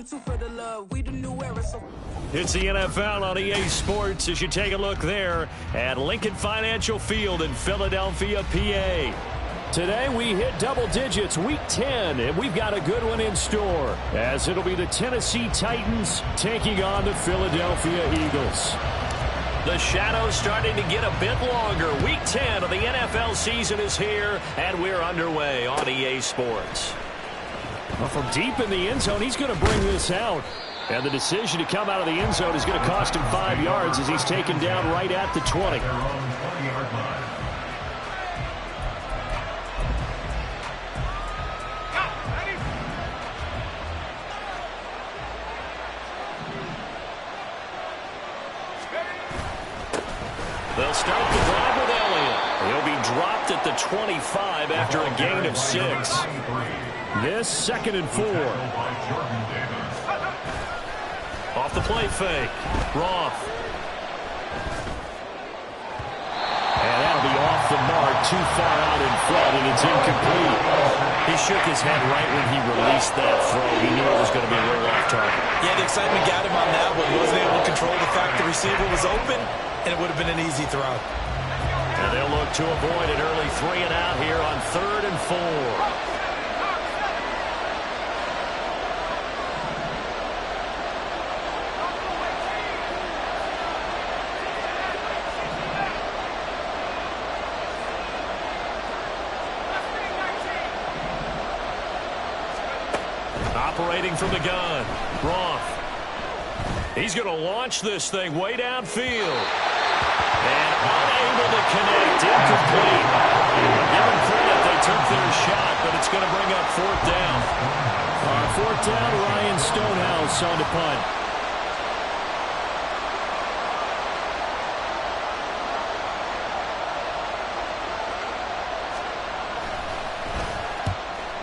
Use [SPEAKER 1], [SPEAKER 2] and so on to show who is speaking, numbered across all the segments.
[SPEAKER 1] It's the NFL on EA Sports as you take a look there at Lincoln Financial Field in Philadelphia, PA. Today we hit double digits, week 10, and we've got a good one in store as it'll be the Tennessee Titans taking on the Philadelphia Eagles. The shadow's starting to get a bit longer. Week 10 of the NFL season is here, and we're underway on EA Sports. Well, from deep in the end zone, he's going to bring this out. And the decision to come out of the end zone is going to cost him 5 yards as he's taken down right at the 20. They'll start the drive with Elliott. He'll be dropped at the 25 after a gain of 6. This 2nd and 4. Off the play fake. Roth. And that'll be off the mark, too far out in front, and it's incomplete. He shook his head right when he released that throw. He knew it was going to be a little off target.
[SPEAKER 2] Yeah, the excitement got him on that one. He wasn't able to control the fact the receiver was open, and it would have been an easy throw.
[SPEAKER 1] And they'll look to avoid an early 3 and out here on 3rd and 4. Operating from the gun, Roth. He's going to launch this thing way downfield. And unable to connect, incomplete. Give them credit, they took their shot, but it's going to bring up 4th down. 4th down, Ryan Stonehouse on the punt.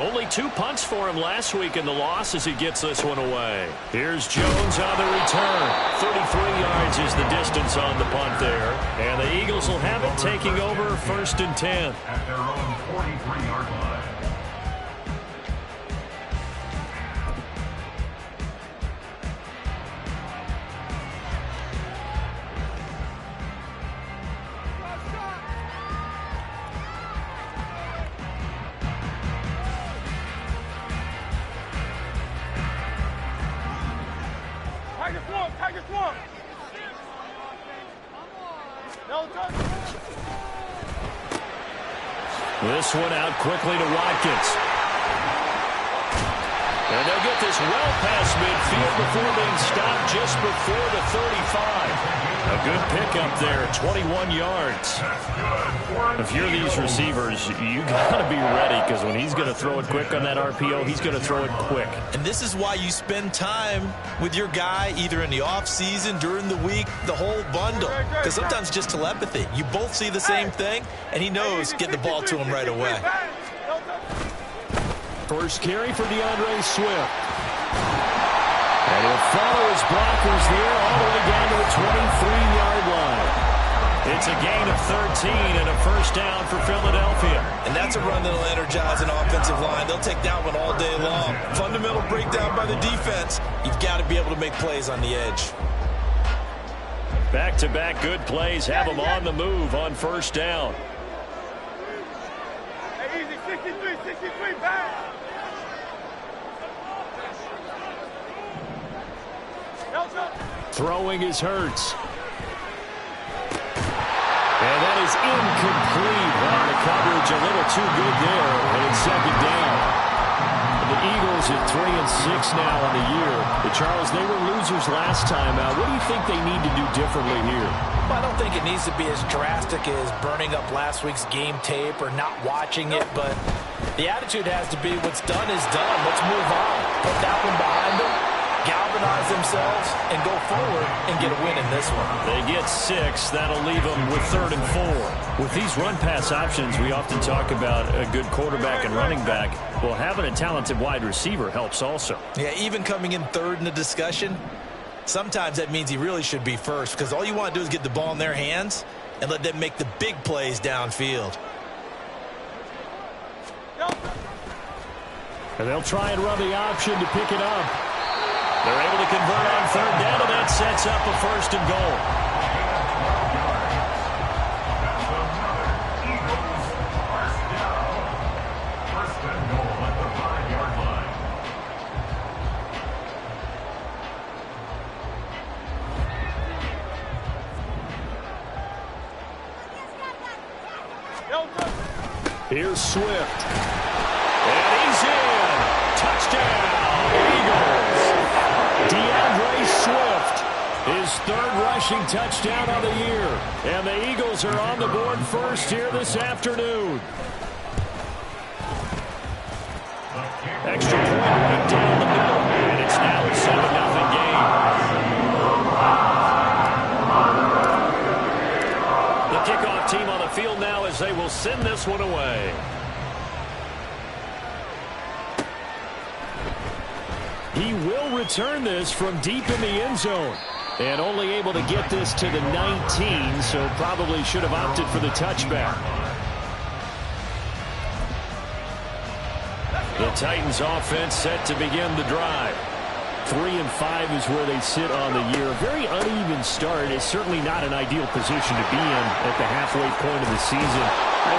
[SPEAKER 1] Only 2 punts for him last week in the loss as he gets this one away. Here's Jones on the return. 33 yards is the distance on the punt there. And the Eagles will have it taking over 1st and 10.
[SPEAKER 3] At their own 43-yard line.
[SPEAKER 1] This one out quickly to Watkins. And they'll get this well past midfield before being stopped just before the 35. A good pickup there, 21 yards. If you're these receivers, you got to be ready because when he's going to throw it quick on that RPO, he's going to throw it quick.
[SPEAKER 2] And this is why you spend time with your guy either in the offseason, during the week, the whole bundle. Because sometimes just telepathy. You both see the same thing, and he knows get the ball to him right away.
[SPEAKER 1] First carry for DeAndre Swift. And he'll follow his blockers there all the way down to the 23-yard line. It's a gain of 13 and a 1st down for Philadelphia.
[SPEAKER 2] And that's a run that'll energize an offensive line. They'll take that one all day long. Fundamental breakdown by the defense. You've got to be able to make plays on the edge.
[SPEAKER 1] Back-to-back good plays have them on the move on 1st down.
[SPEAKER 4] Hey, easy, 63, back.
[SPEAKER 1] Throwing is Hurts. And that is incomplete. Well, the coverage a little too good there, and it's 2nd down. And the Eagles at 3-6 now on the year. But Charles, they were losers last time out. What do you think they need to do differently here?
[SPEAKER 5] Well, I don't think it needs to be as drastic as burning up last week's game tape or not watching it, but the attitude has to be what's done is done. Let's move on. Put that one behind them. Galvanize themselves and go forward and get a win in this one.
[SPEAKER 1] They get 6. That'll leave them with 3rd and 4. With these run-pass options, we often talk about a good quarterback and running back. Well, having a talented wide receiver helps also.
[SPEAKER 2] Yeah, even coming in 3rd in the discussion, sometimes that means he really should be 1st because all you want to do is get the ball in their hands and let them make the big plays downfield.
[SPEAKER 1] And they'll try and run the option to pick it up. convert on third down, and that sets up a first and goal.
[SPEAKER 3] First and goal at the 5-yard line.
[SPEAKER 1] Here's Swift. And he's in. Touchdown, Eagles. DeAndre Swift, his third rushing touchdown of the year. And the Eagles are on the board first here this afternoon. Extra point right down the middle. And it's now a 7-0 game. The kickoff team on the field now as they will send this one away. He will return this from deep in the end zone. And only able to get this to the 19, so probably should have opted for the touchback. The Titans offense set to begin the drive. 3-5 is where they sit on the year. A very uneven start. It's certainly not an ideal position to be in at the halfway point of the season.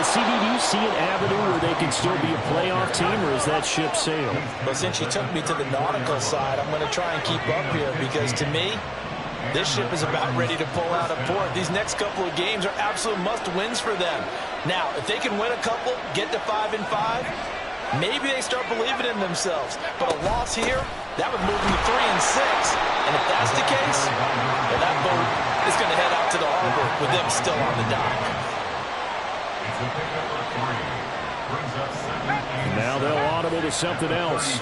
[SPEAKER 1] CD, do you see an avenue where they can still be a playoff team, or is that ship sailed?
[SPEAKER 5] Well, since you took me to the nautical side, I'm going to try and keep up here because to me, this ship is about ready to pull out of port. These next couple of games are absolute must-wins for them. Now, if they can win a couple, get to 5-5, maybe they start believing in themselves. But a loss here, that would move them to 3-6. And if that's the case, well, that boat is going to head out to the harbor with them still on the dock.
[SPEAKER 1] Now they'll audible to something else.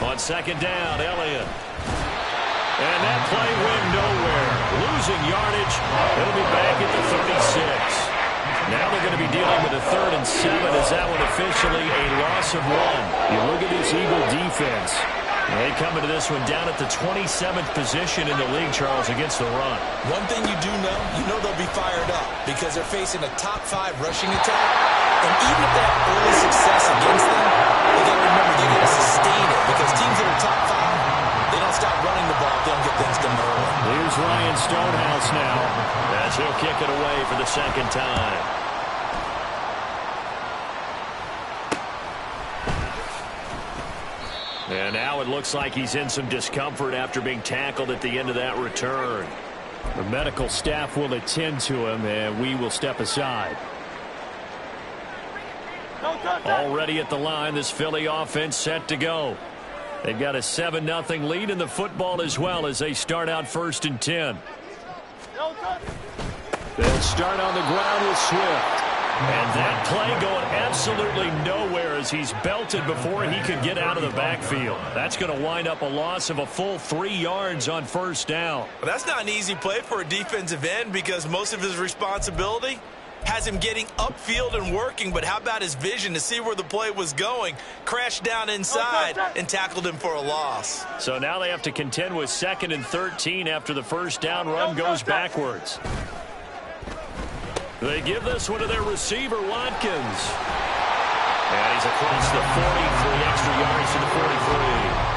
[SPEAKER 1] On second down, Elliott. And that play went nowhere. Losing yardage. It'll be back at the 36. Now they're going to be dealing with a 3rd and 7 as that one officially a loss of 1. You look at this Eagle defense. They come into this one down at the 27th position in the league, Charles, against the run.
[SPEAKER 2] One thing you do know, they'll be fired up because they're facing a top 5 rushing attack. And even if they have early success against them, they got to remember they got to sustain it because teams that are top 5, they don't stop running the ball if they don't get things done early.
[SPEAKER 1] Here's Ryan Stonehouse now as he'll kick it away for the second time. And now it looks like he's in some discomfort after being tackled at the end of that return. The medical staff will attend to him, and we will step aside. Already at the line, this Philly offense set to go. They've got a 7-0 lead in the football as well as they start out 1st and 10. They'll start on the ground with Swift. And that play going absolutely nowhere as he's belted before he can get out of the backfield. That's going to wind up a loss of a full 3 yards on 1st down.
[SPEAKER 2] Well, that's not an easy play for a defensive end because most of his responsibility has him getting upfield and working, but how about his vision to see where the play was going? Crashed down inside and tackled him for a loss.
[SPEAKER 1] So now they have to contend with 2nd and 13 after the 1st down run goes backwards. They give this one to their receiver, Watkins. And he's across the 40 for the extra yards to the 43.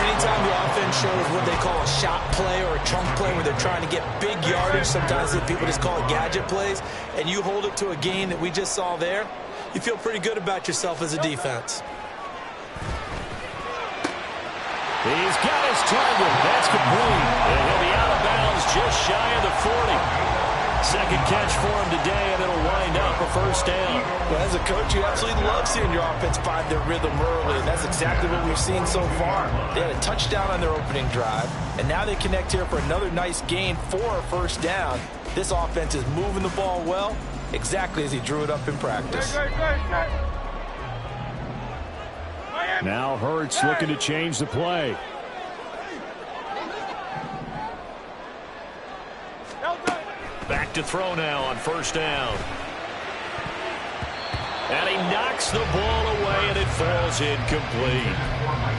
[SPEAKER 5] Anytime the offense shows what they call a shot play or a chunk play where they're trying to get big yardage, sometimes people just call it gadget plays, and you hold it to a gain that we just saw there, you feel pretty good about yourself as a defense.
[SPEAKER 1] He's got his target. That's complete. And he'll be out of bounds just shy of the 40. Second catch for him today, and it'll wind up a 1st down.
[SPEAKER 5] Well, as a coach, you absolutely love seeing your offense find their rhythm early, and that's exactly what we've seen so far. They had a touchdown on their opening drive, and now they connect here for another nice gain for a 1st down. This offense is moving the ball well, exactly as he drew it up in practice.
[SPEAKER 1] Now Hurts looking to change the play. Back to throw now on 1st down. And he knocks the ball away, and it falls incomplete.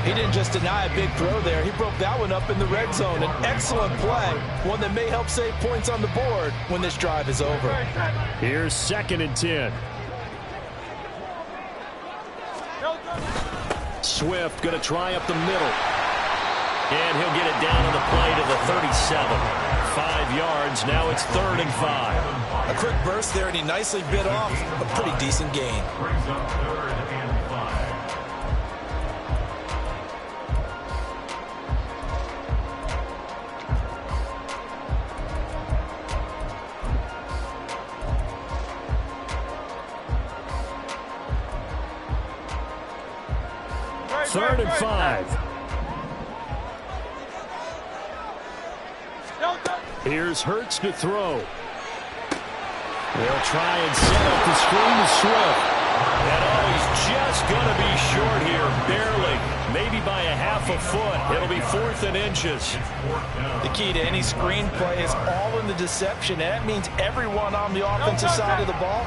[SPEAKER 5] He didn't just deny a big throw there. He broke that one up in the red zone. An excellent play, one that may help save points on the board when this drive is over.
[SPEAKER 1] Here's 2nd and 10. Swift going to try up the middle. And he'll get it down on the play to the 37. 5 yards. Now it's 3rd and 5.
[SPEAKER 2] A quick burst there, and he nicely bit off a pretty decent gain.
[SPEAKER 3] Brings up 3rd and 5.
[SPEAKER 1] Third and 5. Here's Hurts to throw. They'll try and set up the screen to Swift. And he's just going to be short here, barely. Maybe by a half a foot. It'll be 4th and inches.
[SPEAKER 5] The key to any screen play is all in the deception. And that means everyone on the offensive side of the ball.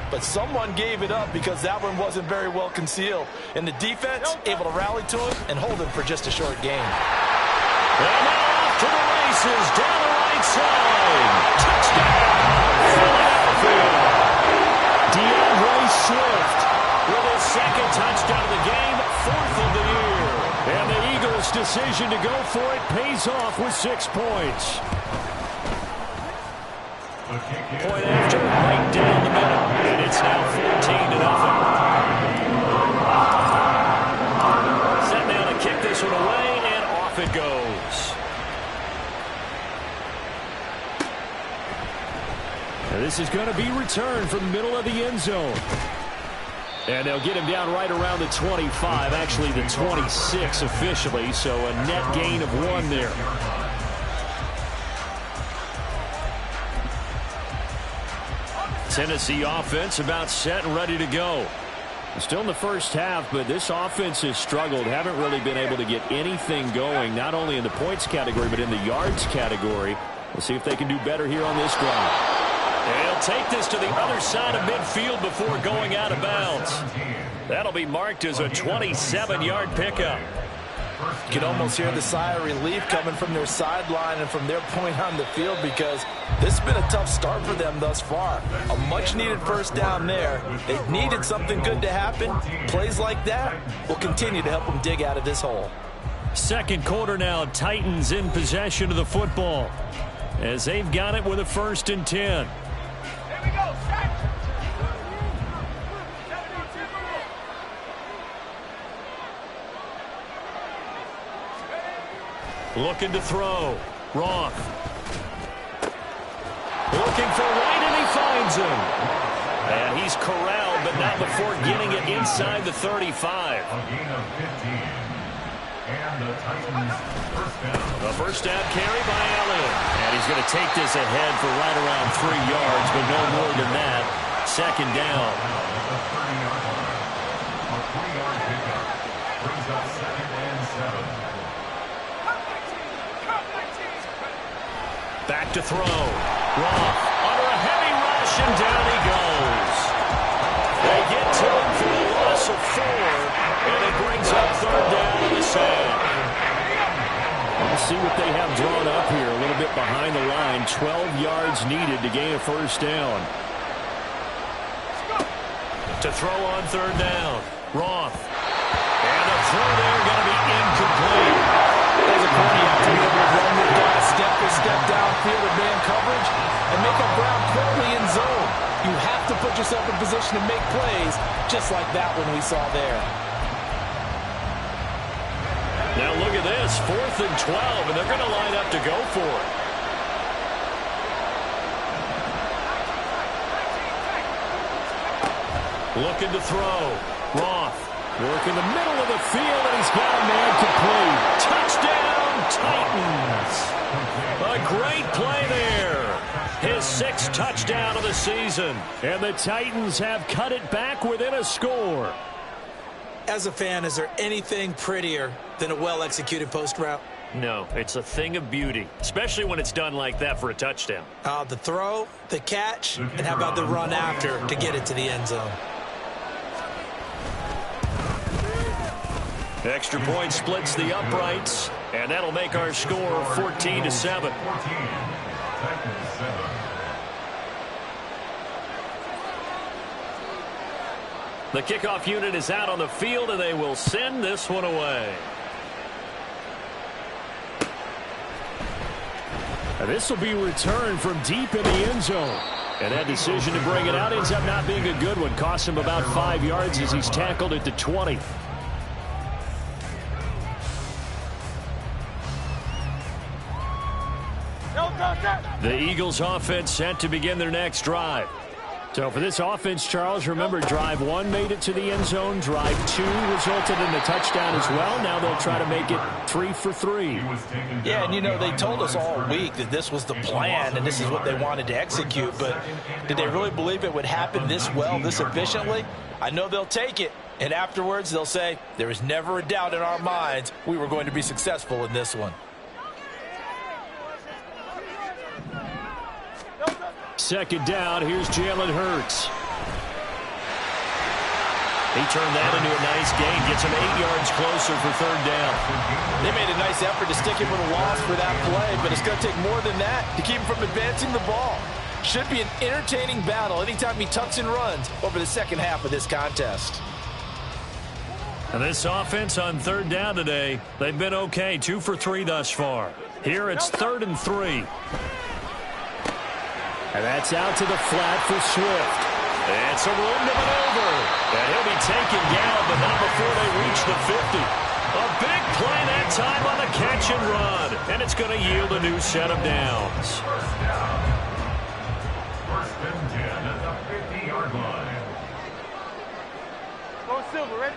[SPEAKER 5] But someone gave it up because that one wasn't very well concealed. And the defense able to rally to him and hold him for just a short gain.
[SPEAKER 1] And now off to the races, down the right side. Touchdown, Philadelphia. DeAndre Swift with his 2nd touchdown of the game, 4th of the year. And the Eagles' decision to go for it pays off with 6 points. Point after, right down the middle. And it's now 14-0. Set now to kick this one away, and off it goes. And this is going to be returned from the middle of the end zone. And they'll get him down right around the 25, actually the 26 officially, so a net gain of 1 there. Tennessee offense about set and ready to go. Still in the first half, but this offense has struggled. Haven't really been able to get anything going, not only in the points category, but in the yards category. We'll see if they can do better here on this drive. And he'll take this to the other side of midfield before going out of bounds. That'll be marked as a 27-yard pickup.
[SPEAKER 5] You can almost hear the sigh of relief coming from their sideline and from their point on the field because this has been a tough start for them thus far. A much-needed first down there. They've needed something good to happen. Plays like that will continue to help them dig out of this hole.
[SPEAKER 1] 2nd quarter now, Titans in possession of the football as they've got it with a 1st and 10. Looking to throw. Roth. Looking for White, and he finds him. And he's corralled, but not before getting it inside the 35.
[SPEAKER 3] A gain of 15. And the Titans first down.
[SPEAKER 1] A first down carry by Allen. And he's going to take this ahead for right around 3 yards, but no more than that. 2nd down.
[SPEAKER 3] At the 30-yard line. A 3-yard pickup. Brings up 2nd and 7.
[SPEAKER 1] Back to throw. Roth under a heavy rush, and down he goes. They get to him for a loss of 4, and it brings up 3rd down on the side. Let's see what they have drawn up here. A little bit behind the line. 12 yards needed to gain a first down. To throw on 3rd down. Roth. And the throw there going to be incomplete.
[SPEAKER 5] There's a point you have to be able to run with guys step downfield in man coverage and make up ground quickly in zone. You have to put yourself in position to make plays just like that one we saw there.
[SPEAKER 1] Now look at this, 4th and 12, and they're going to line up to go for it. Looking to throw. Roth. Work in the middle of the field, and he's got a man complete. Touchdown, Titans. A great play there. His 6th touchdown of the season. And the Titans have cut it back within a score.
[SPEAKER 2] As a fan, is there anything prettier than a well-executed post route?
[SPEAKER 1] No, it's a thing of beauty, especially when it's done like that for a touchdown.
[SPEAKER 2] The throw, the catch, and how about the run after to get it to the end zone?
[SPEAKER 1] Extra point splits the uprights, and that'll make our score 14-7. The kickoff unit is out on the field, and they will send this one away. And this will be returned from deep in the end zone. And that decision to bring it out ends up not being a good one. Cost him about 5 yards as he's tackled at the 20. The Eagles offense set to begin their next drive. So for this offense, Charles, remember drive 1 made it to the end zone. Drive 2 resulted in a touchdown as well. Now they'll try to make it 3 for 3.
[SPEAKER 5] Yeah, and you know, they told us all week that this was the plan and this is what they wanted to execute. But did they really believe it would happen this well, this efficiently? I know they'll take it. And afterwards, they'll say, there was never a doubt in our minds we were going to be successful in this one.
[SPEAKER 1] Second down, here's Jalen Hurts. He turned that into a nice gain, gets him 8 yards closer for third down.
[SPEAKER 5] They made a nice effort to stick him with a loss for that play, but it's going to take more than that to keep him from advancing the ball. Should be an entertaining battle anytime he tucks and runs over the second half of this contest.
[SPEAKER 1] And this offense on third down today, they've been okay, 2 for 3 thus far. Here it's 3rd and 3. And that's out to the flat for Swift. And some room to maneuver. And he'll be taken down, but not before they reach the 50. A big play that time on the catch and run. And it's going to yield a new set of downs.
[SPEAKER 3] First down. 1st and 10 at the 50-yard line.
[SPEAKER 4] Go Silver, ready?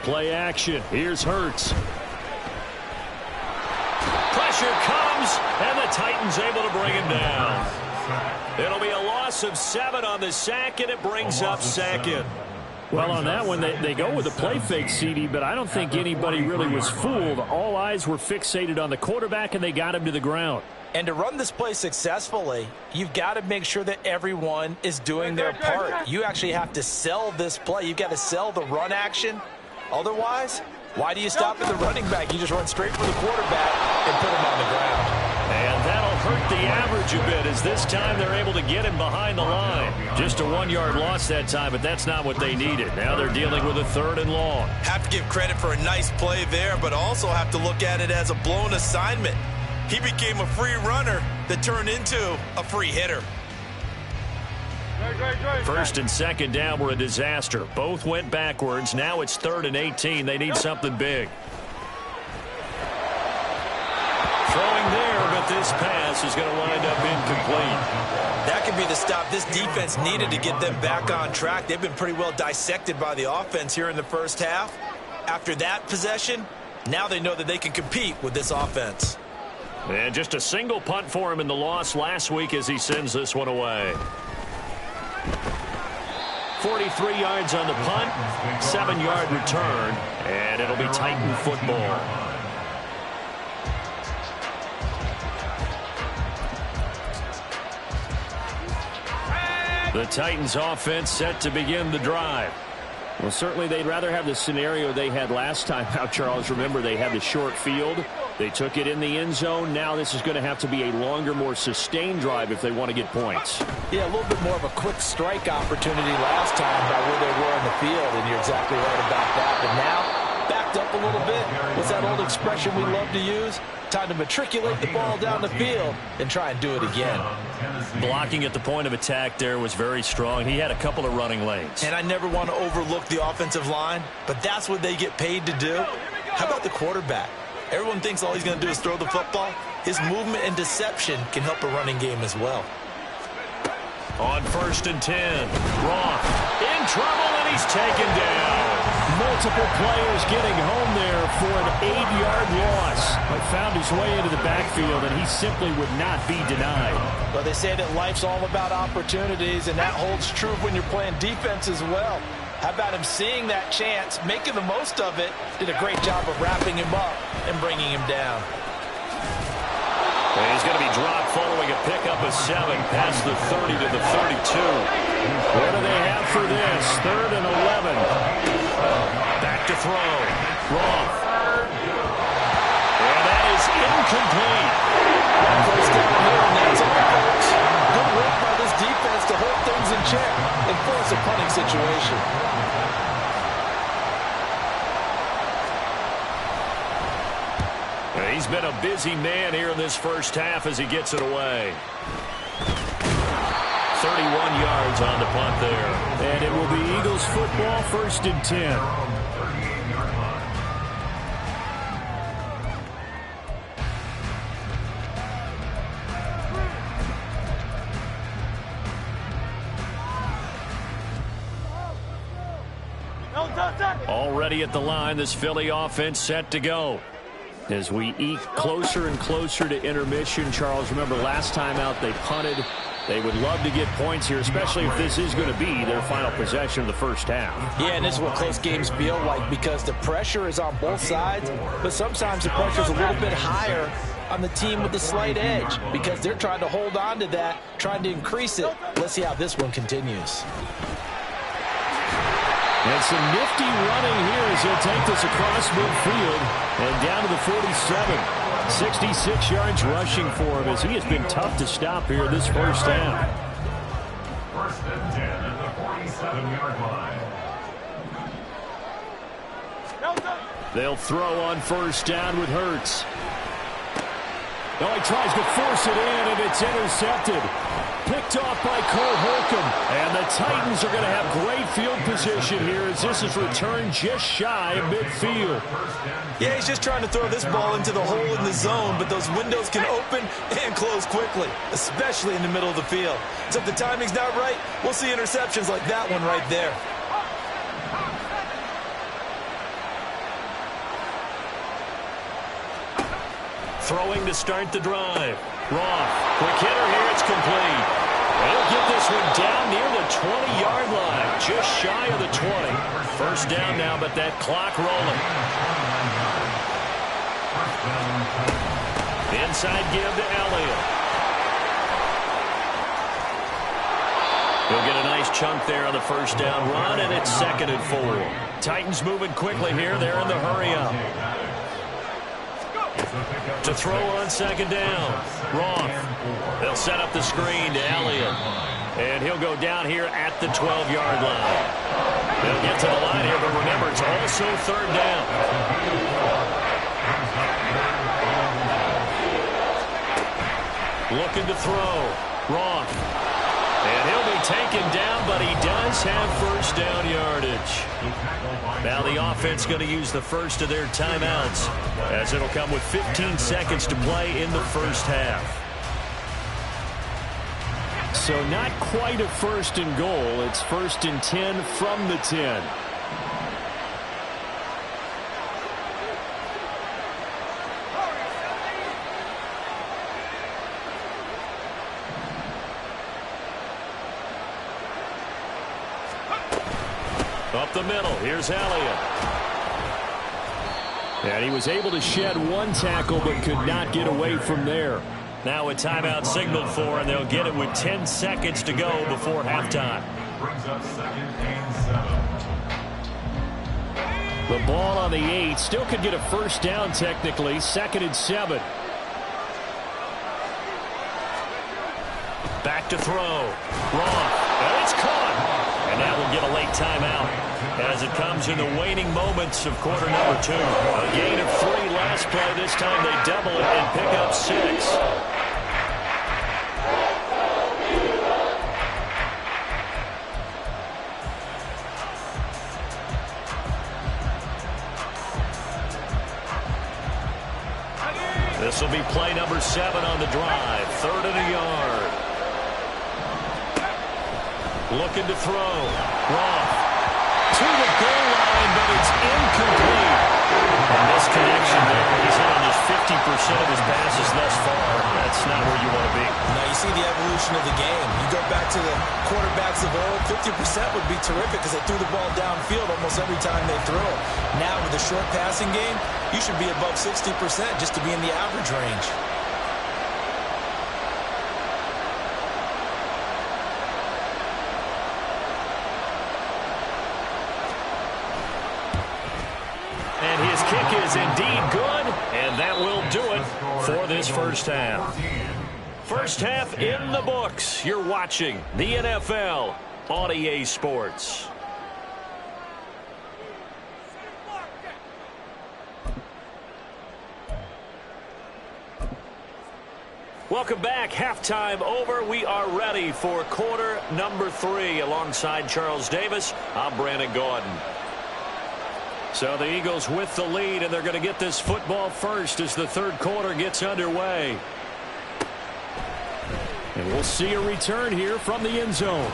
[SPEAKER 1] Play action. Here's Hurts. Pressure comes, and the Titans able to bring him down. It'll be a loss of 7 on the sack, and it brings up 2nd.
[SPEAKER 6] Well, on that one, they go with a play fake, CD, but I don't think anybody really was fooled. All eyes were fixated on the quarterback, and they got him to the ground.
[SPEAKER 5] And to run this play successfully, you've got to make sure that everyone is doing their part. You actually have to sell this play. You've got to sell the run action. Otherwise, why do you stop at the running back? You just run straight for the quarterback and put him on the ground.
[SPEAKER 1] And that'll hurt the average a bit as this time they're able to get him behind the line. Just a 1-yard loss that time, but that's not what they needed. Now they're dealing with a 3rd and long.
[SPEAKER 2] Have to give credit for a nice play there, but also have to look at it as a blown assignment. He became a free runner that turned into a free hitter.
[SPEAKER 1] 1st and 2nd down were a disaster. Both went backwards. Now it's 3rd and 18. They need something big. Throwing there, but this pass is going to wind up incomplete.
[SPEAKER 2] That could be the stop this defense needed to get them back on track. They've been pretty well dissected by the offense here in the first half. After that possession, now they know that they can compete with this offense.
[SPEAKER 1] And just a single punt for him in the loss last week as he sends this one away. 43 yards on the punt, 7-yard return, and it'll be Titan football. The Titans offense set to begin the drive.
[SPEAKER 6] Well, certainly they'd rather have the scenario they had last time out, Charles. Remember, they had the short field. They took it in the end zone. Now this is going to have to be a longer, more sustained drive if they want to get points.
[SPEAKER 5] Yeah, a little bit more of a quick strike opportunity last time by where they were in the field, and you're exactly right about that. But now, backed up a little bit. What's that old expression we love to use? Time to matriculate the ball down the field and try and do it again.
[SPEAKER 1] Blocking at the point of attack there was very strong. He had a couple of running lanes.
[SPEAKER 2] And I never want to overlook the offensive line, but that's what they get paid to do. How about the quarterback? Everyone thinks all he's going to do is throw the football. His movement and deception can help a running game as well.
[SPEAKER 1] On 1st and 10, Roth in trouble, and he's taken down.
[SPEAKER 6] Multiple players getting home there for an 8-yard loss. But found his way into the backfield, and he simply would not be denied.
[SPEAKER 5] But they say that life's all about opportunities, and that holds true when you're playing defense as well. How about him seeing that chance, making the most of it, did a great job of wrapping him up and bringing him down.
[SPEAKER 1] And he's going to be dropped following a pickup of 7 past the 30 to the 32. What do they have for this? 3rd and 11. Back to throw. Roth. And that is incomplete.
[SPEAKER 5] First down here, and that's all, folks. Good work by this defense to hold things in check and force a punting situation.
[SPEAKER 1] He's been a busy man here in this first half as he gets it away. 31 yards on the punt there.
[SPEAKER 6] And it will be Eagles football, 1st and 10. Already at the line, this Philly offense set to go. As we eke closer and closer to intermission, Charles, remember last time out they punted. They would love to get points here, especially if this is going to be their final possession of the first half.
[SPEAKER 5] Yeah, and this is what close games feel like because the pressure is on both sides, but sometimes the pressure is a little bit higher on the team with the slight edge because they're trying to hold on to that, trying to increase it. Let's see how this one continues.
[SPEAKER 6] And some nifty running here as he'll take this across midfield and down to the 47. 66 yards rushing for him as he has been tough to stop here this first half.
[SPEAKER 3] 1st and 10 at the 47-yard line.
[SPEAKER 6] They'll throw on first down with Hurts. Oh, he tries to force it in, and it's intercepted. Picked off by Cole Holcomb. And the Titans are going to have great field position here as this is returned just shy of midfield.
[SPEAKER 2] Yeah, he's just trying to throw this ball into the hole in the zone, but those windows can open and close quickly, especially in the middle of the field. So if the timing's not right, we'll see interceptions like that one right there.
[SPEAKER 1] Throwing to start the drive. Roth. Quick hitter here. It's complete. He'll get this one down near the 20-yard line. Just shy of the 20. First down now, but that clock rolling. Inside give to Elliott. He'll get a nice chunk there on the first down run, and it's 2nd and 4. Titans moving quickly here. They're in the hurry-up. To throw on 2nd down. Roth. They'll set up the screen to Elliott. And he'll go down here at the 12-yard line. They'll get to the line here, but remember, it's also 3rd down. Looking to throw. Roth. And he'll be taken down, but he does have first down yardage. Now the offense going to use the first of their timeouts as it'll come with 15 seconds to play in the first half.
[SPEAKER 6] So not quite a 1st and goal. It's 1st and 10 from the 10.
[SPEAKER 1] Up the middle, here's Elliott.
[SPEAKER 6] And he was able to shed one tackle but could not get away from there.
[SPEAKER 1] Now a timeout signaled for, and they'll get it with 10 seconds to go before halftime.
[SPEAKER 3] Brings up 2nd and 7.
[SPEAKER 6] The ball on the 8. Still could get a first down technically. 2nd and 7.
[SPEAKER 1] Back to throw. Roth. And it's caught. And that will get a late timeout as it comes in the waning moments of quarter number 2. A gain of 3 last play. This time they double it and pick up 6. This will be play number 7 on the drive. 3rd and a yard. Looking to throw. Roth to the goal line, but it's incomplete. And this connection there, he's hit on just 50% of his passes thus far. That's not where you want to be.
[SPEAKER 2] Now you see the evolution of the game. You go back to the quarterbacks of old, 50% would be terrific because they threw the ball downfield almost every time they threw it. Now with the short passing game, you should be above 60% just to be in the average range.
[SPEAKER 1] is indeed good, and that will do it for this first half. First half in the books. You're watching the NFL on EA Sports. Welcome back. Halftime over. We are ready for quarter number 3. Alongside Charles Davis, I'm Brandon Gordon. So the Eagles with the lead, and they're going to get this football first as the third quarter gets underway. And we'll see a return here from the end zone.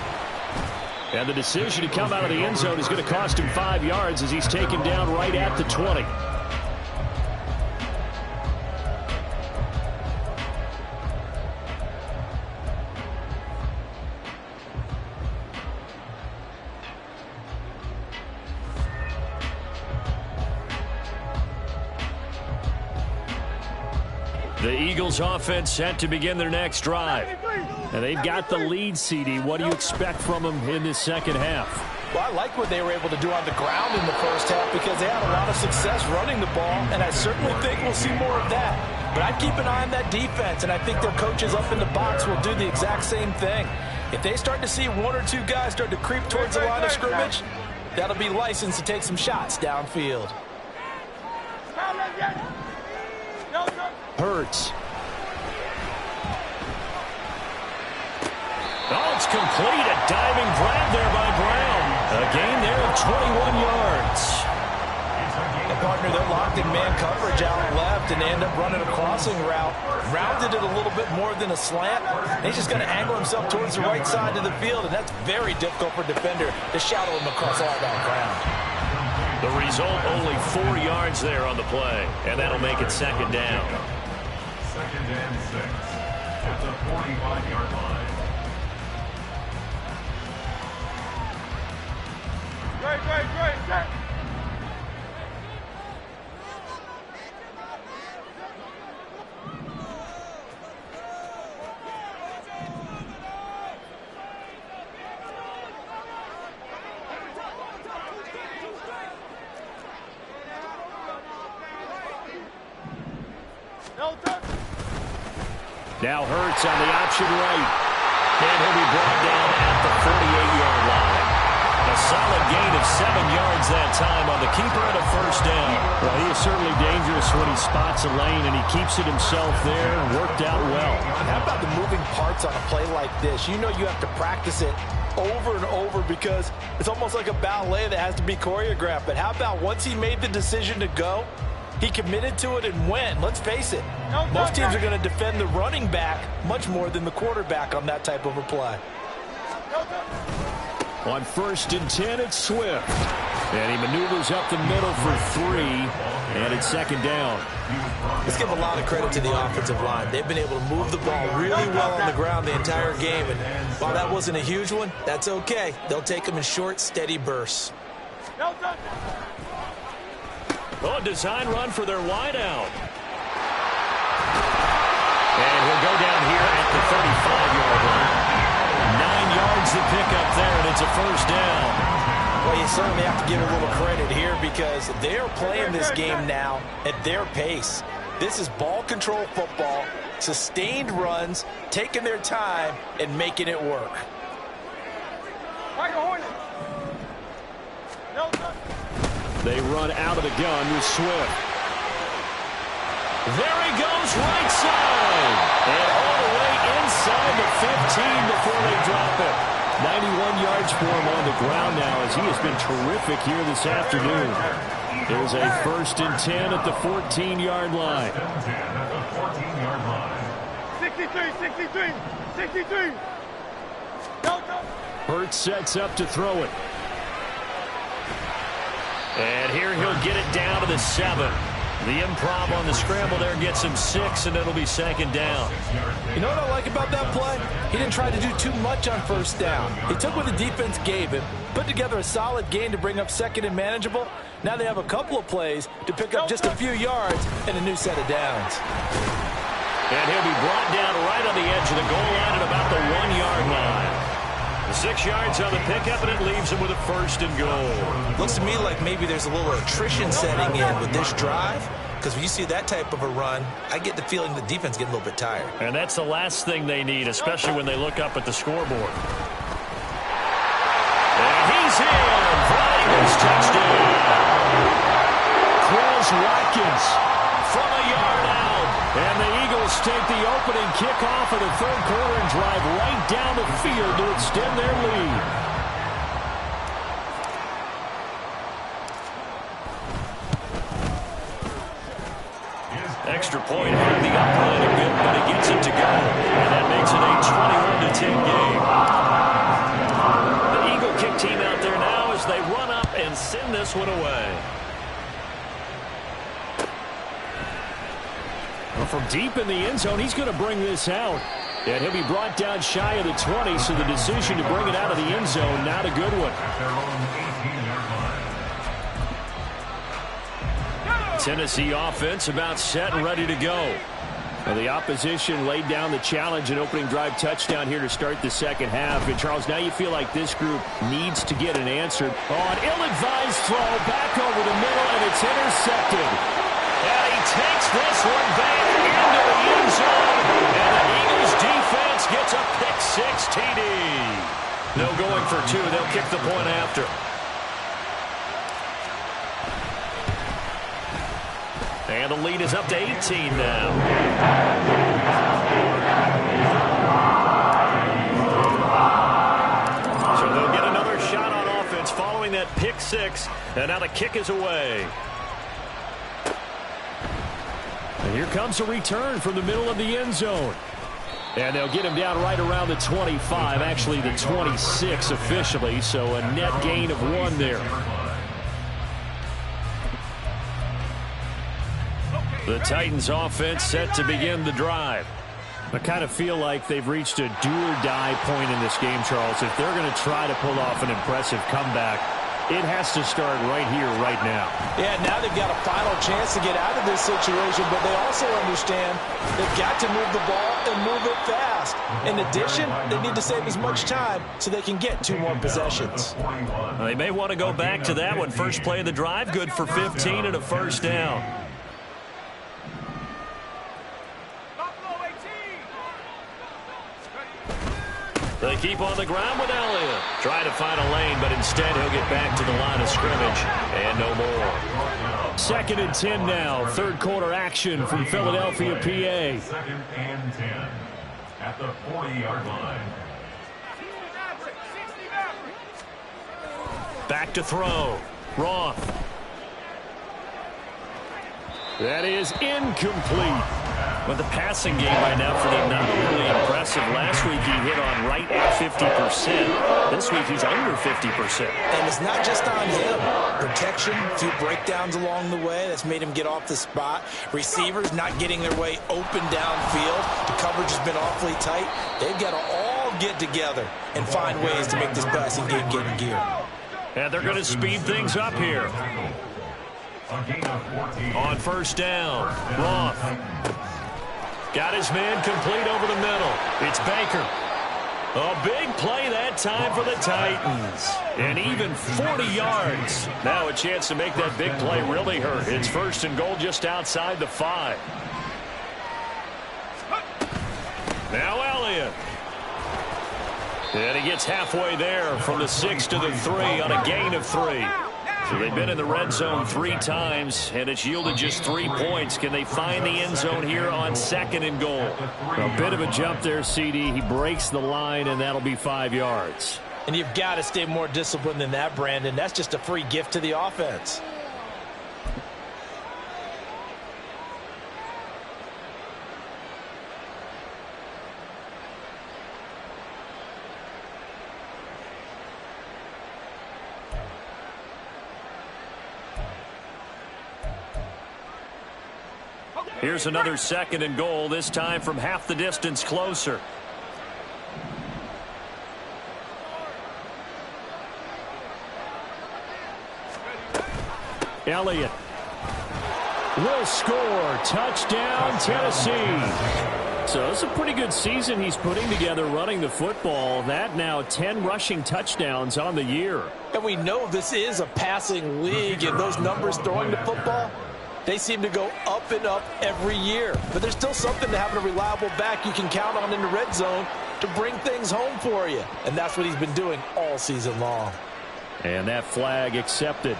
[SPEAKER 1] And the decision to come out of the end zone is going to cost him 5 yards as he's taken down right at the 20. The Eagles offense set to begin their next drive. And they've got the lead, CD. What do you expect from them in this second half?
[SPEAKER 5] Well, I like what they were able to do on the ground in the first half because they had a lot of success running the ball, and I certainly think we'll see more of that. But I'd keep an eye on that defense, and I think their coaches up in the box will do the exact same thing. If they start to see 1 or 2 guys start to creep towards the line of scrimmage, that'll be licensed to take some shots downfield.
[SPEAKER 6] Hurts.
[SPEAKER 1] Oh, it's complete. A diving grab there by Brown. A gain there of 21 yards.
[SPEAKER 5] And partner, they're locked in man coverage out left, and they end up running a crossing route. Rounded it a little bit more than a slant. He's just going to angle himself towards the right side of the field, and that's very difficult for a defender to shadow him across all that ground.
[SPEAKER 1] The result, only 4 yards there on the play, and that'll make it second down.
[SPEAKER 3] Second and 6 at the 45-yard line.
[SPEAKER 4] Great.
[SPEAKER 6] Now Hurts on the option right. And he'll be brought down at the 48-yard line.
[SPEAKER 1] A solid gain of 7 yards that time on the keeper and a first down.
[SPEAKER 6] Well, he is certainly dangerous when he spots a lane, and he keeps it himself there. Worked out well.
[SPEAKER 5] And how about the moving parts on a play like this? You know you have to practice it over and over because it's almost like a ballet that has to be choreographed. But how about once he made the decision to go, he committed to it and went. Let's face it, most teams are going to defend the running back much more than the quarterback on that type of a play.
[SPEAKER 6] On 1st and 10, it's Swift. And he maneuvers up the middle for 3, and it's second down.
[SPEAKER 5] Let's give a lot of credit to the offensive line. They've been able to move the ball really well on the ground the entire game. And while that wasn't a huge one, that's okay. They'll take them in short, steady bursts.
[SPEAKER 1] Oh, design run for their wideout. And he'll go down here at the 35-yard line. 9 yards to pick up there, and it's a first down.
[SPEAKER 5] Well, you certainly have to give a little credit here because they're playing this game now at their pace. This is ball control football, sustained runs, taking their time, and making it work.
[SPEAKER 6] They run out of the gun with Swift.
[SPEAKER 1] There he goes, right side. And all the way inside the 15 before they drop it.
[SPEAKER 6] 91 yards for him on the ground now as he has been terrific here this afternoon. There's a 1st and 10 at the 14-yard line.
[SPEAKER 4] 63.
[SPEAKER 6] Hurts sets up to throw it.
[SPEAKER 1] And here he'll get it down to the 7. The improv on the scramble there gets him 6, and it'll be second down.
[SPEAKER 5] You know what I like about that play? He didn't try to do too much on first down. He took what the defense gave him, put together a solid gain to bring up second and manageable. Now they have a couple of plays to pick up just a few yards and a new set of downs.
[SPEAKER 1] And he'll be brought down right on the edge of the goal line at about the 1-yard line. 6 yards on the pickup, and it leaves him with a 1st and goal.
[SPEAKER 2] Looks to me like maybe there's a little attrition setting in with this drive, because when you see that type of a run, I get the feeling the defense getting a little bit tired.
[SPEAKER 1] And that's the last thing they need, especially when they look up at the scoreboard. And he's in for the Eagles touchdown. Chris Watkins from a yard out. And the Eagles take the opening kickoff of the 3rd quarter and drive right down the field to extend their lead. Extra point hardly upline a bit, but it gets it to go. And that makes it a 21-10 game. The Eagle kick team out there now as they run up and send this one away. Well, from deep in the end zone, he's going to bring this out. And he'll be brought down shy of the 20, so the decision to bring it out of the end zone, not a good one. Tennessee offense about set and ready to go. Well, the opposition laid down the challenge and opening drive touchdown here to start the second half. And, Charles, now you feel like this group needs to get an answer. Oh, an ill-advised throw back over the middle, and it's intercepted. And he takes this one back into the end zone. And the Eagles defense gets a pick-6 TD. No going for 2. They'll kick the point after. And the lead is up to 18 now. So they'll get another shot on offense following that pick-6. And now the kick is away. And here comes a return from the middle of the end zone. And they'll get him down right around the 25, actually the 26 officially, so a net gain of 1 there. The Titans offense set to begin the drive. I kind of feel like they've reached a do-or-die point in this game, Charles. If they're going to try to pull off an impressive comeback, it has to start right here, right now. Yeah, now they've got a final chance to get out of this situation, but they also understand they've got to move the ball and move it fast. In addition, they need to save as much time so they can get 2 more possessions. Well, they may want to go back to that one. First play of the drive, good for 15 and a 1st down. They keep on the ground with Elliott. Trying to find a lane, but instead he'll get back to the line of scrimmage. And no more. 2nd and 10 now. 3rd quarter action from Philadelphia, PA.
[SPEAKER 3] 2nd and 10 at the 40-yard line.
[SPEAKER 1] Back to throw. Roth. That is incomplete. But the passing game right now for them not really impressive. Last week he hit on right at 50%. This week he's under 50%.
[SPEAKER 5] And it's not just on him. Protection, a few breakdowns along the way. That's made him get off the spot. Receivers not getting their way open downfield. The coverage has been awfully tight. They've got to all get together and find ways to make this passing game get in gear.
[SPEAKER 1] And they're going to speed things up here. On 1st down, Roth. Got his man complete over the middle. It's Baker. A big play that time for the Titans. And even 40 yards. Now a chance to make that big play really hurt. It's 1st and goal just outside the 5. Now Elliott. And he gets halfway there from the 6 to the 3 on a gain of 3. So they've been in the red zone 3 times, and it's yielded just 3 points. Can they find the end zone here on 2nd and goal? A bit of a jump there, CD. He breaks the line, and that'll be 5 yards.
[SPEAKER 5] And you've got to stay more disciplined than that, Brandon. That's just a free gift to the offense.
[SPEAKER 1] Here's another 2nd and goal, this time from half the distance closer. Elliott will score. Touchdown, Tennessee.
[SPEAKER 6] So it's a pretty good season he's putting together running the football. That now 10 rushing touchdowns on the year.
[SPEAKER 5] And we know this is a passing league, and those numbers throwing the football, they seem to go up and up every year. But there's still something to having a reliable back you can count on in the red zone to bring things home for you. And that's what he's been doing all season long.
[SPEAKER 6] And that flag accepted.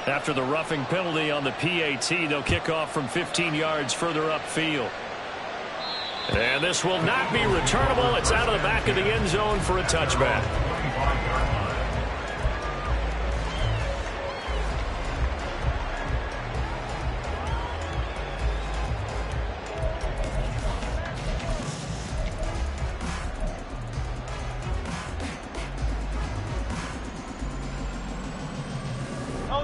[SPEAKER 6] After the roughing penalty on the PAT, they'll kick off from 15 yards further upfield. And this will not be returnable. It's out of the back of the end zone for a touchback.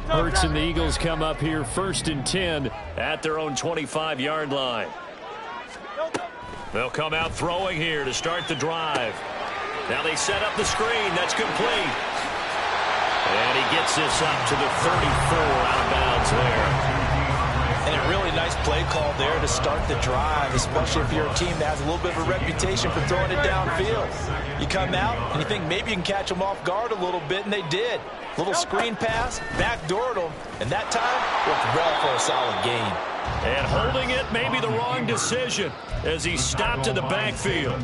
[SPEAKER 6] Hurts and the Eagles come up here 1st and 10 at their own 25-yard line. They'll come out throwing here to start the drive. Now they set up the screen. That's complete. And he gets this up to the 34, out of bounds there.
[SPEAKER 5] And a really nice play call there to start the drive, especially if you're a team that has a little bit of a reputation for throwing it downfield. You come out and you think maybe you can catch them off guard a little bit, and they did. Little screen pass, backdoored them, and that time worked well for a solid gain.
[SPEAKER 1] And holding it may be the wrong decision as he stopped in the backfield.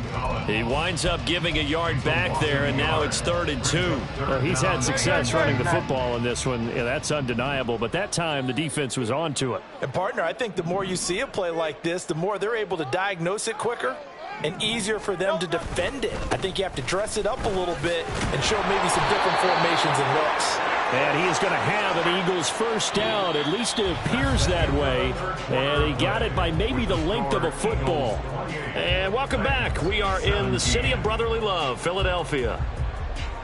[SPEAKER 1] He winds up giving a yard back there, and now it's 3rd and 2.
[SPEAKER 6] Well, he's had success running the football in this one. Yeah, that's undeniable, but that time the defense was on to it.
[SPEAKER 5] And, partner, I think the more you see a play like this, the more they're able to diagnose it quicker and easier for them to defend it. I think you have to dress it up a little bit and show maybe some different formations and looks.
[SPEAKER 6] And he is going to have an Eagles first down. At least it appears that way. And he got it by maybe the length of a football.
[SPEAKER 1] And welcome back. We are in the city of brotherly love, Philadelphia.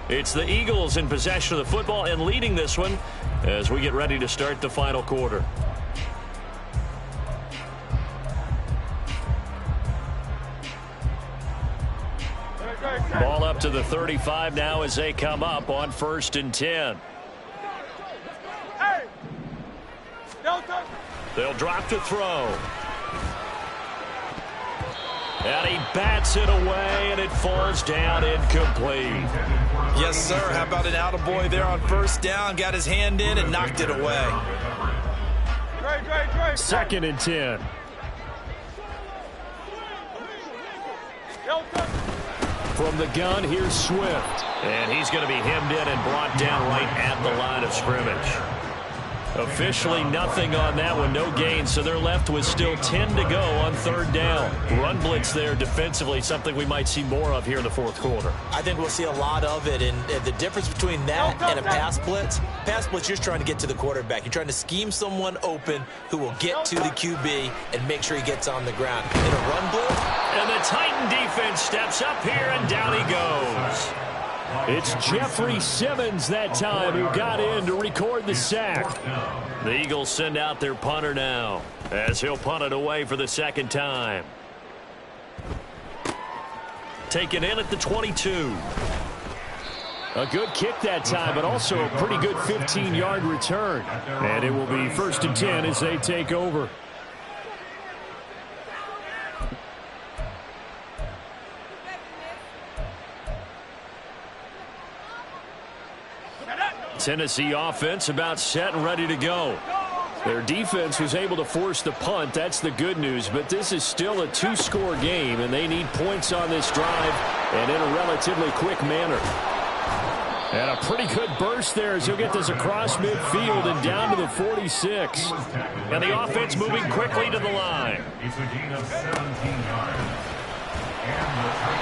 [SPEAKER 1] It's the Eagles in possession of the football and leading this one as we get ready to start the final quarter. Ball up to the 35 now as they come up on 1st and 10. They'll drop to throw. And he bats it away, and it falls down incomplete.
[SPEAKER 2] Yes, sir. How about an attaboy there on 1st down? Got his hand in and knocked it away.
[SPEAKER 6] 2nd and 10. From the gun, here's Swift.
[SPEAKER 1] And he's going to be hemmed in and brought down right at the line of scrimmage. Officially nothing on that one, no gain, so they're left with still 10 to go on 3rd down. Run blitz there defensively, something we might see more of here in the 4th quarter.
[SPEAKER 5] I think we'll see a lot of it, and the difference between that and a pass blitz, you're just trying to get to the quarterback. You're trying to scheme someone open who will get to the QB and make sure he gets on the ground. In a run blitz.
[SPEAKER 1] And the Titan defense steps up here, and down he goes.
[SPEAKER 6] It's Jeffrey Simmons that time who got in to record the sack.
[SPEAKER 1] The Eagles send out their punter now as he'll punt it away for the 2nd time. Taken in at the 22.
[SPEAKER 6] A good kick that time, but also a pretty good 15-yard return. And it will be 1st and 10 as they take over.
[SPEAKER 1] Tennessee offense about set and ready to go.
[SPEAKER 6] Their defense was able to force the punt. That's the good news. But this is still a 2-score game, and they need points on this drive and in a relatively quick manner. And a pretty good burst there as he'll get this across midfield and down to the 46.
[SPEAKER 1] And the offense moving quickly to the line.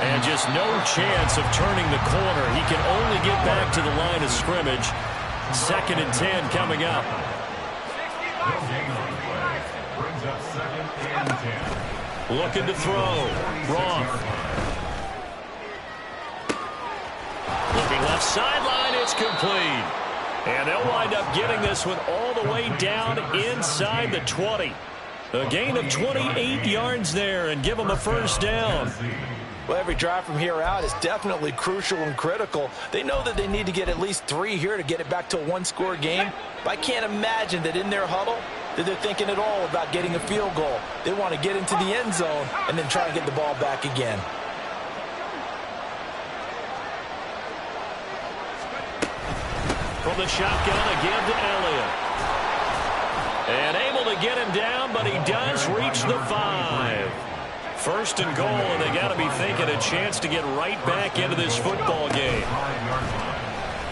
[SPEAKER 1] And just no chance of turning the corner. He can only get back to the line of scrimmage. 2nd and 10 coming up. Looking to throw. Roth. Looking left sideline. It's complete. And they'll wind up getting this one all the way down inside the 20. A gain of 28 yards there and give them a 1st down.
[SPEAKER 5] Well, every drive from here out is definitely crucial and critical. They know that they need to get at least 3 here to get it back to a 1-score game. But I can't imagine that in their huddle, that they're thinking at all about getting a field goal. They want to get into the end zone and then try and get the ball back again.
[SPEAKER 1] From the shotgun again to Elliott. And able to get him down, but he does reach the 5. First and goal, and they got to be thinking a chance to get right back into this football game.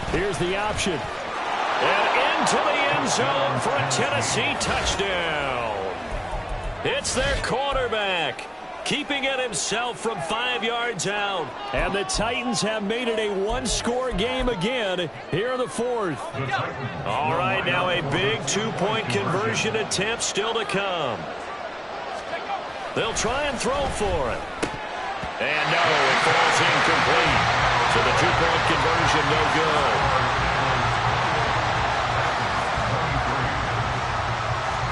[SPEAKER 1] Here's the option. And into the end zone for a Tennessee touchdown. It's their quarterback, keeping it himself from 5 yards out. And the Titans have made it a one-score game again here in the 4th. All right, now a big two-point conversion attempt still to come. They'll try and throw for it. And no, it falls incomplete. So the two-point conversion no good.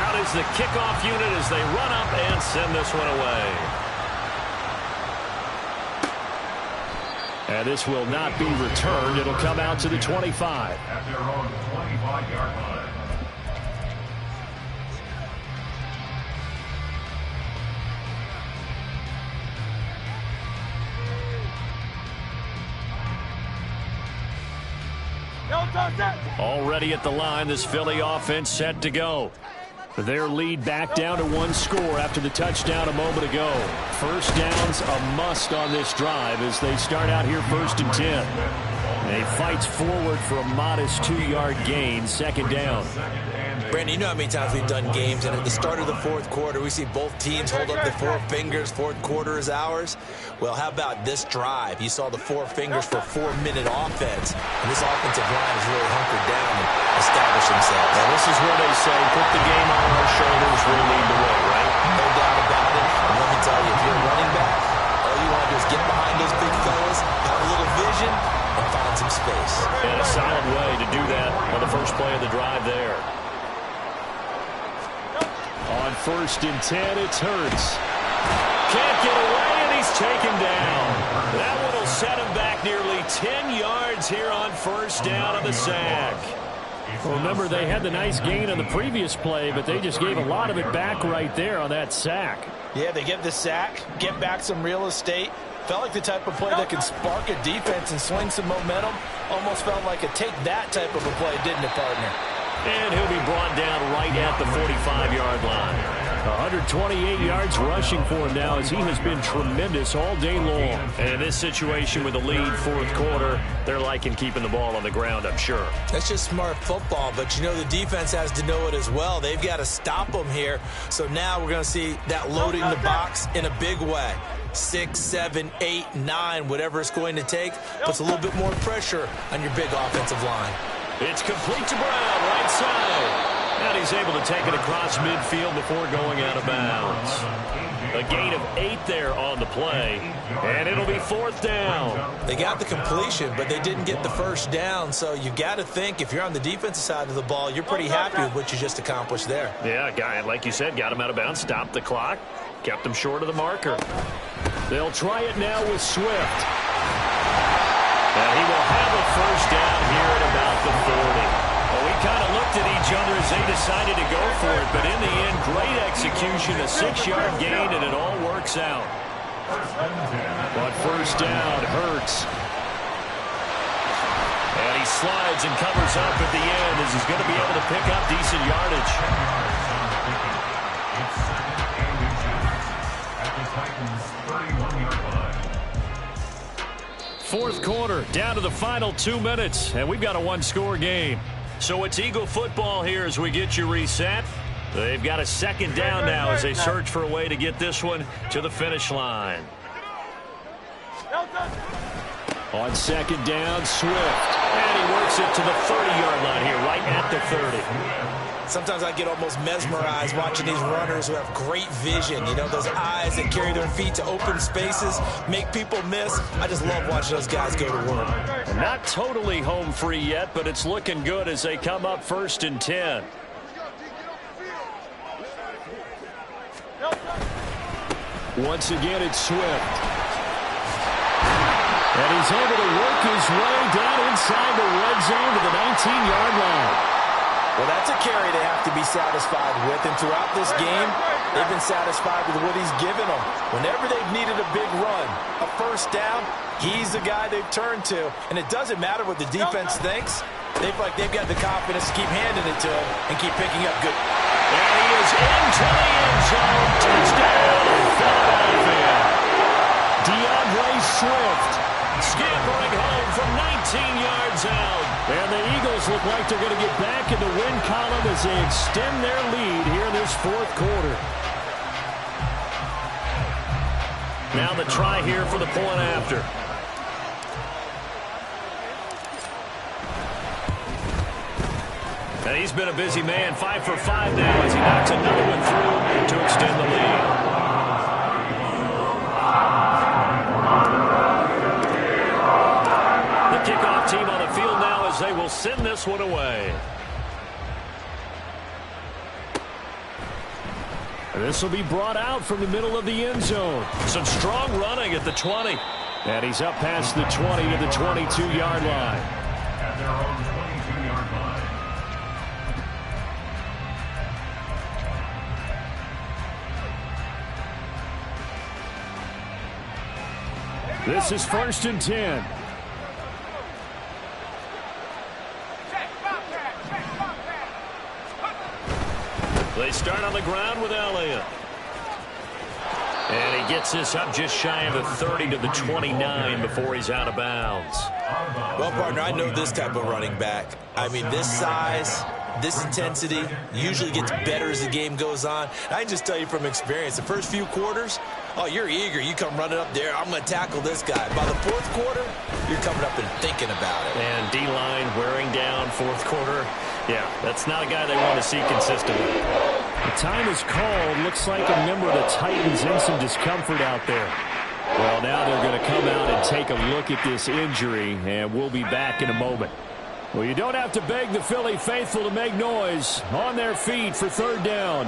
[SPEAKER 1] Out is the kickoff unit as they run up and send this one away. And this will not be returned. It'll come out to the 25.
[SPEAKER 3] At their own 25-yard line.
[SPEAKER 1] Already at the line, this Philly offense set to go. Their lead back down to one score after the touchdown a moment ago. First down's a must on this drive as they start out here 1st and 10. They fights forward for a modest 2-yard gain, second down.
[SPEAKER 2] Brandon, you know how many times we've done games, and at the start of the 4th quarter, we see both teams hold up the 4 fingers, 4th quarter is ours. Well, how about this drive? You saw the 4 fingers for a 4-minute offense, and this offensive line is really hunkered down and established themselves.
[SPEAKER 1] Now, this is where they say, put the game on our shoulders, we'll lead the way, right?
[SPEAKER 2] No doubt about it. And let me tell you, if you're a running back, all you want to do is get behind those big fellas, have a little vision, and find some space.
[SPEAKER 1] And a solid way to do that on the first play of the drive there. On 1st and 10, it's Hurts. Can't get away, and he's taken down. That one will set him back nearly 10 yards here on 1st down on the sack. Well, remember, they had the nice gain on the previous play, but they just gave a lot of it back right there on that sack.
[SPEAKER 5] Yeah, they get the sack, get back some real estate. Felt like the type of play that can spark a defense and swing some momentum. Almost felt like a take-that type of a play, didn't it, partner?
[SPEAKER 1] And he'll be brought down right at the 45-yard line. 128 yards rushing for him now as he has been tremendous all day long. And in this situation with the lead 4th quarter, they're liking keeping the ball on the ground, I'm sure.
[SPEAKER 2] That's just smart football, but you know the defense has to know it as well. They've got to stop them here. So now we're going to see that loading the box in a big way. 6, 7, 8, 9, whatever it's going to take, puts a little bit more pressure on your big offensive line.
[SPEAKER 1] It's complete to Brown, right side. And he's able to take it across midfield before going out of bounds. A gain of 8 there on the play, and it'll be 4th down.
[SPEAKER 2] They got the completion, but they didn't get the first down, so you got to think if you're on the defensive side of the ball, you're pretty happy with what you just accomplished there.
[SPEAKER 1] Yeah, guy, like you said, got him out of bounds, stopped the clock, kept him short of the marker. They'll try it now with Swift. And he will have a first down here at about the 40. Well, we kind of looked at each other as they decided to go for it, but in the end, great execution, a 6-yard gain, and it all works out. But first down, Hurts. And he slides and covers up at the end as he's going to be able to pick up decent yardage.
[SPEAKER 3] It's 2nd and inches at the Titans' 31-yard line.
[SPEAKER 1] 4th quarter, down to the final 2 minutes, and we've got a one-score game. So it's Eagle football here as we get you reset. They've got a second down now as they search for a way to get this one to the finish line. On 2nd down, Swift. And he works it to the 30-yard line here, right at the 30.
[SPEAKER 2] Sometimes I get almost mesmerized watching these runners who have great vision. You know, those eyes that carry their feet to open spaces, make people miss. I just love watching those guys go to work.
[SPEAKER 1] Not totally home free yet, but it's looking good as they come up 1st and 10. Once again, it's Swift. And he's able to work his way down inside the red zone to the 19-yard line.
[SPEAKER 5] Well, that's a carry they have to be satisfied with. And throughout this game, they've been satisfied with what he's given them. Whenever they've needed a big run, a first down, he's the guy they've turned to. And it doesn't matter what the defense thinks. They feel like they've got the confidence to keep handing it to him and keep picking up good.
[SPEAKER 1] And he is into the end zone. Touchdown, Philadelphia. DeAndre Swift scampering home from 19 yards out. And the Eagles look like they're going to get back in the win column as they extend their lead here in this fourth quarter. Now the try here for the point after. And he's been a busy man, 5 for 5 now as he knocks another one through to extend the lead. The kickoff team on the field now as they will send this one away. And this will be brought out from the middle of the end zone. Some strong running at the 20. And he's up past the 20 to the 22-yard line.
[SPEAKER 3] At their own 22-yard line.
[SPEAKER 1] This is 1st and 10. They start on the ground with Elliott. And he gets this up just shy of the 30 to the 29 before he's out of bounds.
[SPEAKER 2] Well, partner, I know this type of running back. I mean, this size, this intensity usually gets better as the game goes on. I can just tell you from experience, the first few quarters, oh, you're eager. You come running up there, I'm going to tackle this guy. By the fourth quarter, you're coming up and thinking about it.
[SPEAKER 1] And D-line wearing down fourth quarter. Yeah, that's not a guy they want to see consistently. The time is called. Looks like a member of the Titans in some discomfort out there. Well, now they're going to come out and take a look at this injury, and we'll be back in a moment. Well, you don't have to beg the Philly faithful to make noise. On their feet for 3rd down.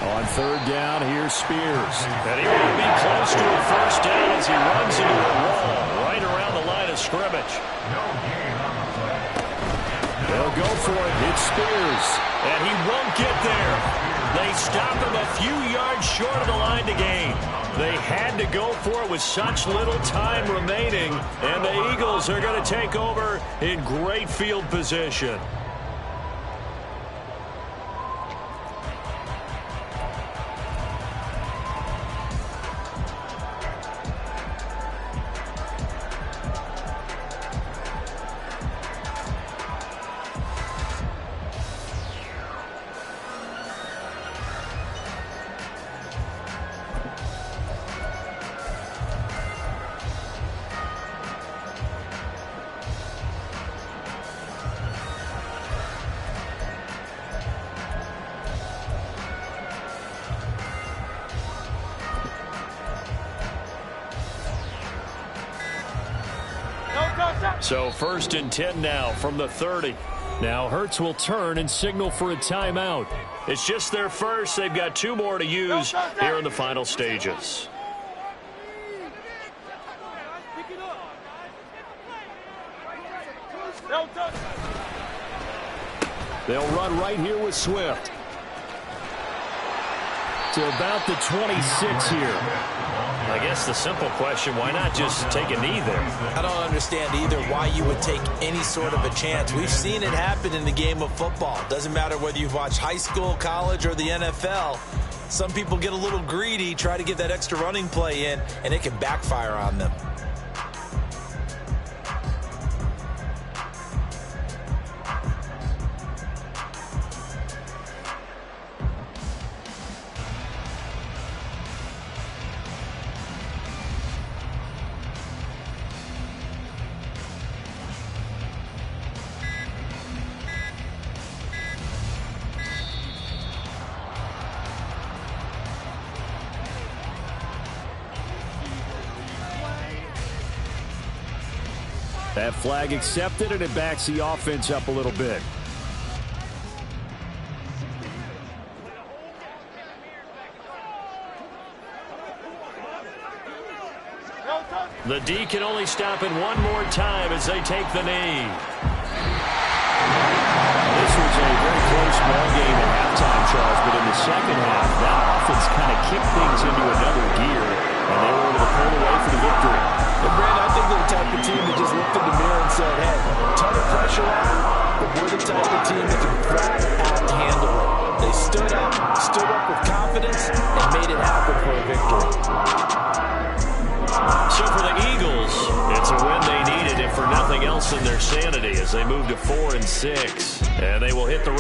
[SPEAKER 1] On 3rd down, here's Spears. And he will be close to a first down as he runs into a wall right around the line of scrimmage. They'll go for it. It's Spears. And he won't get there. They stop him a few yards short of the line to gain. They had to go for it with such little time remaining. And the Eagles are going to take over in great field position. So 1st and 10 now from the 30. Now Hurts will turn and signal for a timeout. It's just their first. They've got 2 more to use here in the final stages. They'll run right here with Swift. To about the 26 here. I guess the simple question, why not just take a knee there?
[SPEAKER 2] I don't understand either why you would take any sort of a chance. We've seen it happen in the game of football. Doesn't matter whether you've watched high school, college, or the NFL. Some people get a little greedy, try to get that extra running play in, and it can backfire on them.
[SPEAKER 1] That flag accepted, and it backs the offense up a little bit. The D can only stop it one more time as they take the knee.
[SPEAKER 6] this was a very close ball game at halftime, Charles, but in the second half, that offense kind of kicked things into another gear, and they were able to pull away for the victory.
[SPEAKER 5] And Brandon, I think they're the type of team that just looked in the mirror and said, hey, ton of pressure on, but we're the type of team that can flat out handle it. They stood up with confidence, and made it happen for a victory.
[SPEAKER 1] So for the Eagles, it's a win they needed, if for nothing else in their sanity, as they move to 4-6. And they will hit the road.